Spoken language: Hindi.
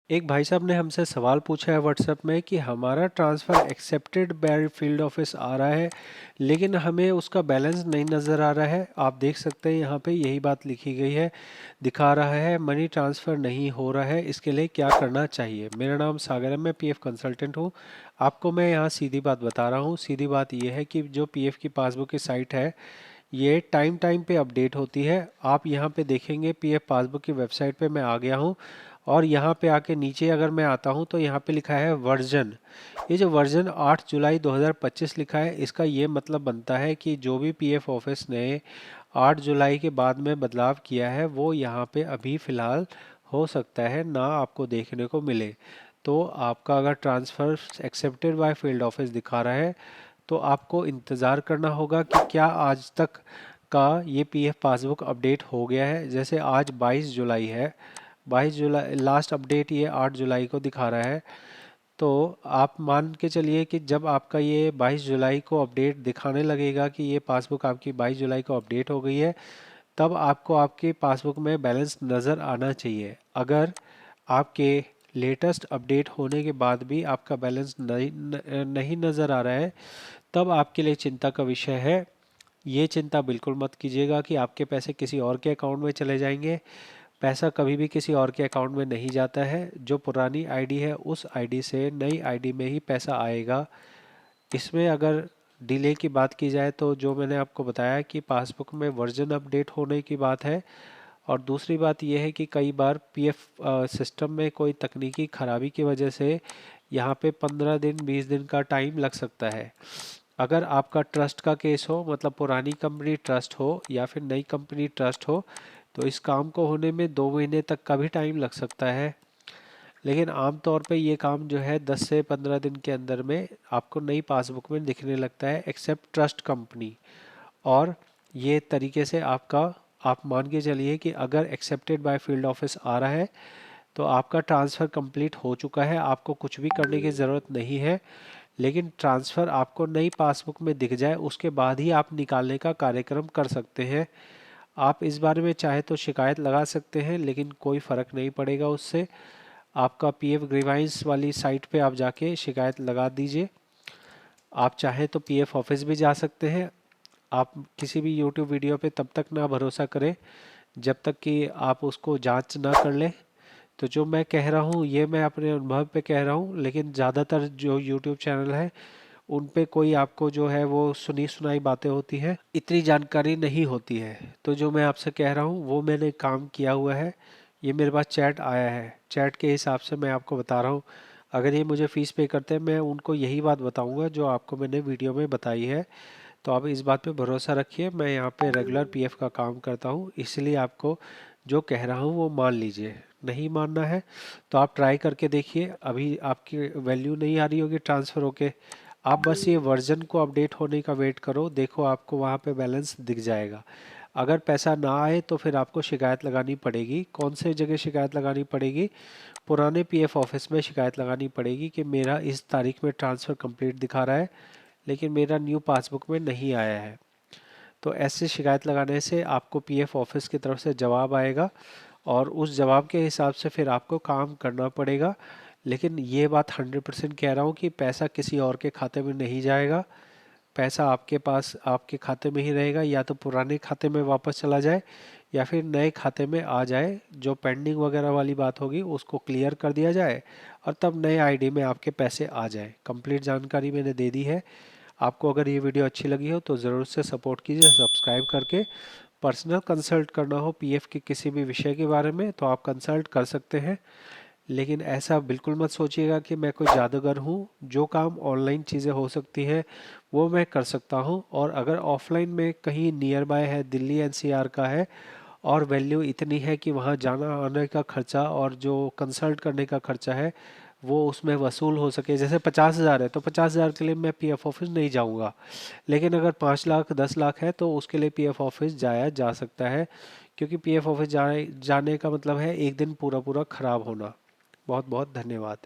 एक भाई साहब ने हमसे सवाल पूछा है व्हाट्सएप में कि हमारा transfer accepted by field office आ रहा है, लेकिन हमें उसका बैलेंस नहीं नज़र आ रहा है। आप देख सकते हैं यहाँ पे यही बात लिखी गई है, दिखा रहा है मनी ट्रांसफ़र नहीं हो रहा है। इसके लिए क्या करना चाहिए? मेरा नाम सागर है, मैं पीएफ कंसल्टेंट हूँ। आपको मैं यहाँ सीधी बात बता रहा हूँ। सीधी बात ये है कि जो पीएफ की पासबुक की साइट है, ये टाइम टाइम पे अपडेट होती है। आप यहाँ पे देखेंगे, पीएफ पासबुक की वेबसाइट पे मैं आ गया हूँ और यहाँ पे आके नीचे अगर मैं आता हूँ तो यहाँ पे लिखा है वर्जन। ये जो वर्जन 8 जुलाई 2025 लिखा है, इसका ये मतलब बनता है कि जो भी पीएफ ऑफिस ने 8 जुलाई के बाद में बदलाव किया है वो यहाँ पे अभी फ़िलहाल हो सकता है ना आपको देखने को मिले। तो आपका अगर transfer accepted by field office दिखा रहा है तो आपको इंतज़ार करना होगा कि क्या आज तक का ये पीएफ पासबुक अपडेट हो गया है। जैसे आज 22 जुलाई है, 22 जुलाई लास्ट अपडेट ये 8 जुलाई को दिखा रहा है। तो आप मान के चलिए कि जब आपका ये 22 जुलाई को अपडेट दिखाने लगेगा कि ये पासबुक आपकी 22 जुलाई को अपडेट हो गई है, तब आपको आपके पासबुक में बैलेंस नज़र आना चाहिए। अगर आपके लेटेस्ट अपडेट होने के बाद भी आपका बैलेंस नहीं नज़र आ रहा है, तब आपके लिए चिंता का विषय है। ये चिंता बिल्कुल मत कीजिएगा कि आपके पैसे किसी और के अकाउंट में चले जाएंगे। पैसा कभी भी किसी और के अकाउंट में नहीं जाता है। जो पुरानी आईडी है उस आईडी से नई आईडी में ही पैसा आएगा। इसमें अगर डिले की बात की जाए तो जो मैंने आपको बताया कि पासबुक में वर्जन अपडेट होने की बात है, और दूसरी बात यह है कि कई बार पीएफ सिस्टम में कोई तकनीकी खराबी की वजह से यहाँ पे 15 दिन 20 दिन का टाइम लग सकता है। अगर आपका ट्रस्ट का केस हो, मतलब पुरानी कंपनी ट्रस्ट हो या फिर नई कंपनी ट्रस्ट हो, तो इस काम को होने में 2 महीने तक का भी टाइम लग सकता है। लेकिन आमतौर पे ये काम जो है 10 से 15 दिन के अंदर में आपको नई पासबुक में दिखने लगता है, एक्सेप्ट ट्रस्ट कंपनी। और ये तरीके से आपका, आप मान के चलिए कि अगर एक्सेप्टेड बाय फील्ड ऑफिस आ रहा है तो आपका ट्रांसफ़र कंप्लीट हो चुका है, आपको कुछ भी करने की ज़रूरत नहीं है। लेकिन ट्रांसफ़र आपको नई पासबुक में दिख जाए उसके बाद ही आप निकालने का कार्यक्रम कर सकते हैं। आप इस बारे में चाहे तो शिकायत लगा सकते हैं, लेकिन कोई फ़र्क नहीं पड़ेगा उससे। आपका पीएफ ग्रीवांस वाली साइट पे आप जाके शिकायत लगा दीजिए। आप चाहे तो पीएफ ऑफिस भी जा सकते हैं। आप किसी भी यूट्यूब वीडियो पे तब तक ना भरोसा करें जब तक कि आप उसको जांच ना कर लें। तो जो मैं कह रहा हूँ ये मैं अपने अनुभव पे कह रहा हूँ, लेकिन ज़्यादातर जो यूट्यूब चैनल है उन पे कोई आपको जो है वो सुनी सुनाई बातें होती हैं, इतनी जानकारी नहीं होती है। तो जो मैं आपसे कह रहा हूँ वो मैंने काम किया हुआ है। ये मेरे पास चैट आया है, चैट के हिसाब से मैं आपको बता रहा हूँ। अगर ये मुझे फ़ीस पे करते हैं, मैं उनको यही बात बताऊँगा जो आपको मैंने वीडियो में बताई है। तो आप इस बात पे भरोसा रखिए, मैं यहाँ पे रेगुलर पीएफ का काम करता हूँ, इसलिए आपको जो कह रहा हूँ वो मान लीजिए। नहीं मानना है तो आप ट्राई करके देखिए। अभी आपकी वैल्यू नहीं आ रही होगी ट्रांसफ़र होके, आप बस ये वर्जन को अपडेट होने का वेट करो, देखो आपको वहाँ पे बैलेंस दिख जाएगा। अगर पैसा ना आए तो फिर आपको शिकायत लगानी पड़ेगी। कौन से जगह शिकायत लगानी पड़ेगी? पुराने पीएफ ऑफिस में शिकायत लगानी पड़ेगी कि मेरा इस तारीख में ट्रांसफ़र कंप्लीट दिखा रहा है लेकिन मेरा न्यू पासबुक में नहीं आया है। तो ऐसे शिकायत लगाने से आपको पीएफ ऑफिस की तरफ से जवाब आएगा और उस जवाब के हिसाब से फिर आपको काम करना पड़ेगा। लेकिन ये बात 100% कह रहा हूँ कि पैसा किसी और के खाते में नहीं जाएगा। पैसा आपके पास, आपके खाते में ही रहेगा। या तो पुराने खाते में वापस चला जाए या फिर नए खाते में आ जाए। जो पेंडिंग वगैरह वाली बात होगी उसको क्लियर कर दिया जाए और तब नए आईडी में आपके पैसे आ जाए। कंप्लीट जानकारी मैंने दे दी है। आपको अगर ये वीडियो अच्छी लगी हो तो ज़रूर से सपोर्ट कीजिए सब्सक्राइब करके। पर्सनल कंसल्ट करना हो पीएफ के किसी भी विषय के बारे में तो आप कंसल्ट कर सकते हैं। लेकिन ऐसा बिल्कुल मत सोचिएगा कि मैं कोई जादूगर हूँ। जो काम ऑनलाइन चीज़ें हो सकती हैं वो मैं कर सकता हूँ, और अगर ऑफलाइन में कहीं नियर बाय है, दिल्ली एनसीआर का है और वैल्यू इतनी है कि वहाँ जाना आने का खर्चा और जो कंसल्ट करने का खर्चा है वो उसमें वसूल हो सके। जैसे 50,000 है तो 50,000 के लिए मैं पीएफ ऑफिस नहीं जाऊँगा। लेकिन अगर 5 लाख 10 लाख है तो उसके लिए पीएफ ऑफिस जाया जा सकता है, क्योंकि पीएफ ऑफिस जाने जाने का मतलब है एक दिन पूरा पूरा खराब होना। बहुत बहुत धन्यवाद।